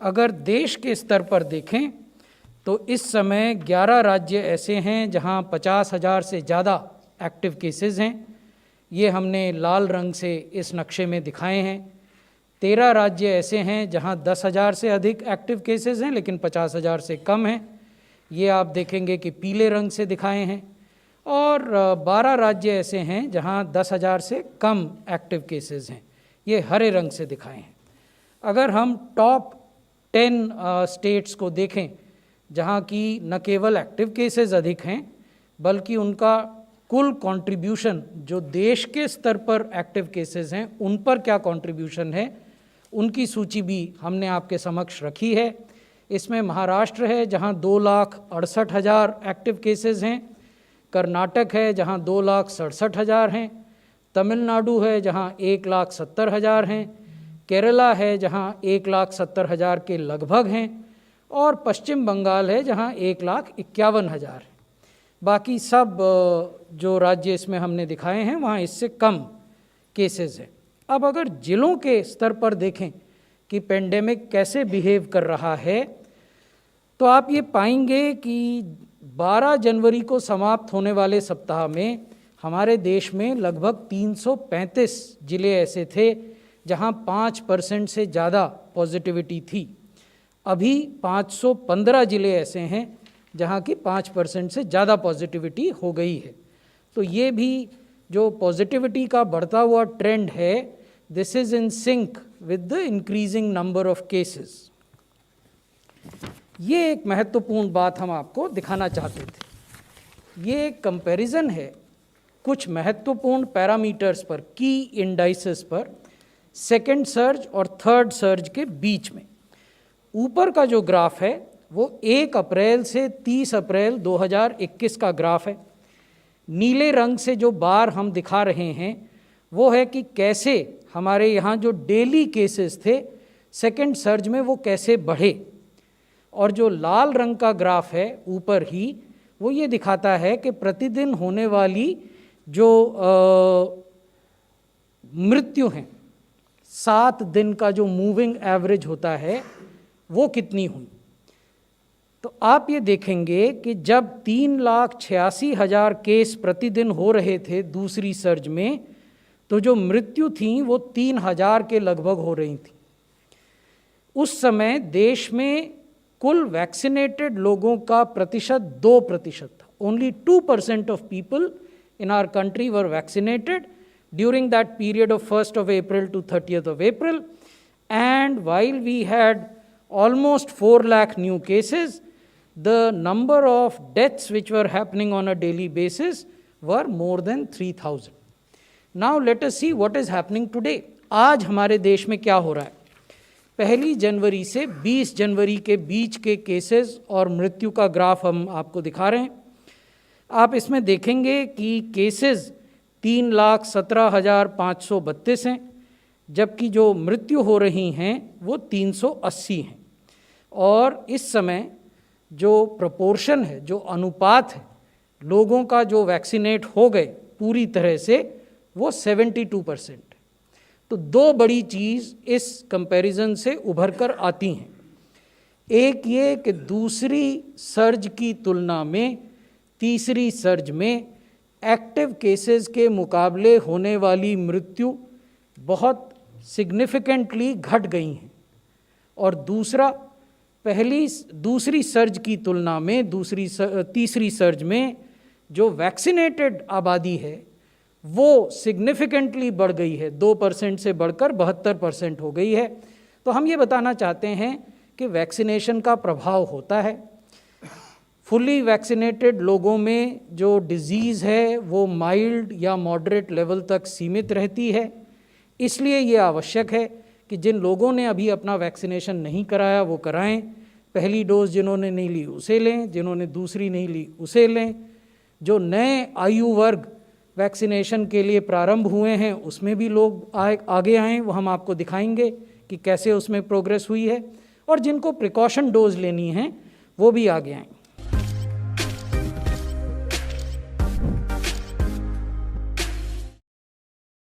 अगर देश के स्तर पर देखें तो इस समय 11 राज्य ऐसे हैं जहां 50,000 से ज़्यादा एक्टिव केसेस हैं। ये हमने लाल रंग से इस नक्शे में दिखाए हैं। 13 राज्य ऐसे हैं जहां 10,000 से अधिक एक्टिव केसेस हैं लेकिन 50,000 से कम हैं। ये आप देखेंगे कि पीले रंग से दिखाए हैं। और 12 राज्य ऐसे हैं जहां 10,000 से कम एक्टिव केसेस हैं। ये हरे रंग से दिखाए हैं। अगर हम टॉप 10 स्टेट्स को देखें जहां की न केवल एक्टिव केसेस अधिक हैं बल्कि उनका कुल कंट्रीब्यूशन जो देश के स्तर पर एक्टिव केसेस हैं उन पर क्या कंट्रीब्यूशन है, उनकी सूची भी हमने आपके समक्ष रखी है। इसमें महाराष्ट्र है जहां 2,68,000 एक्टिव केसेस हैं, कर्नाटक है जहां 2,67,000 हैं, तमिलनाडु है जहां 1,70,000 हैं, केरला है जहां 1,70,000 के लगभग हैं और पश्चिम बंगाल है जहां 1,51,000 है। बाकी सब जो राज्य इसमें हमने दिखाए हैं वहाँ इससे कम केसेस हैं। अब अगर जिलों के स्तर पर देखें कि पेंडेमिक कैसे बिहेव कर रहा है तो आप ये पाएंगे कि 12 जनवरी को समाप्त होने वाले सप्ताह में हमारे देश में लगभग 335 जिले ऐसे थे जहाँ 5% से ज़्यादा पॉजिटिविटी थी। अभी 515 जिले ऐसे हैं जहाँ की 5% से ज़्यादा पॉजिटिविटी हो गई है। तो ये भी जो पॉजिटिविटी का बढ़ता हुआ ट्रेंड है, this is in sync with the increasing number of cases. ये एक महत्वपूर्ण बात हम आपको दिखाना चाहते थे। ये एक कंपैरिजन है कुछ महत्वपूर्ण पैरामीटर्स पर, की इंडाइसेस पर, सेकेंड सर्ज और थर्ड सर्ज के बीच में। ऊपर का जो ग्राफ है वो 1 अप्रैल से 30 अप्रैल 2021 का ग्राफ है। नीले रंग से जो बार हम दिखा रहे हैं वो है कि कैसे हमारे यहाँ जो डेली केसेस थे सेकेंड सर्ज में वो कैसे बढ़े, और जो लाल रंग का ग्राफ है ऊपर ही वो ये दिखाता है कि प्रतिदिन होने वाली जो मृत्यु हैं, 7 दिन का जो मूविंग एवरेज होता है वो कितनी हुई। तो आप ये देखेंगे कि जब 3,86,000 केस प्रतिदिन हो रहे थे दूसरी सर्ज में, तो जो मृत्यु थी वो 3,000 के लगभग हो रही थी। उस समय देश में कुल वैक्सीनेटेड लोगों का प्रतिशत 2% था। Only 2% of people in our country were vaccinated during that period of 1st of April to 30th of April, and while we had almost 4 lakh new cases, the number of deaths which were happening on a daily basis were more than 3,000. Now let us see what is happening today. आज हमारे देश में क्या हो रहा है। 1 जनवरी से 20 जनवरी के बीच के केसेस और मृत्यु का ग्राफ हम आपको दिखा रहे हैं। आप इसमें देखेंगे कि केसेस 3,17,532 हैं, जबकि जो मृत्यु हो रही हैं वो 380 हैं। और इस समय जो प्रोपोर्शन है, जो अनुपात है लोगों का जो वैक्सीनेट हो गए पूरी तरह से, वो 72% है। तो 2 बड़ी चीज़ इस कंपैरिजन से उभर कर आती हैं। एक ये कि दूसरी सर्ज की तुलना में तीसरी सर्ज में एक्टिव केसेस के मुकाबले होने वाली मृत्यु बहुत सिग्निफिकेंटली घट गई हैं। और दूसरा, दूसरी सर्ज की तुलना में तीसरी सर्ज में जो वैक्सीनेटेड आबादी है वो सिग्निफिकेंटली बढ़ गई है, 2% से बढ़कर 72% हो गई है। तो हम ये बताना चाहते हैं कि वैक्सीनेशन का प्रभाव होता है। फुली वैक्सीनेटेड लोगों में जो डिजीज़ है वो माइल्ड या मॉडरेट लेवल तक सीमित रहती है। इसलिए ये आवश्यक है कि जिन लोगों ने अभी अपना वैक्सीनेशन नहीं कराया वो कराएं। पहली डोज जिन्होंने नहीं ली उसे लें, जिन्होंने दूसरी नहीं ली उसे लें। जो नए आयु वर्ग वैक्सीनेशन के लिए प्रारंभ हुए हैं उसमें भी लोग आगे आएँ, वो हम आपको दिखाएंगे कि कैसे उसमें प्रोग्रेस हुई है। और जिनको प्रिकॉशन डोज लेनी है वो भी आगे आएँ।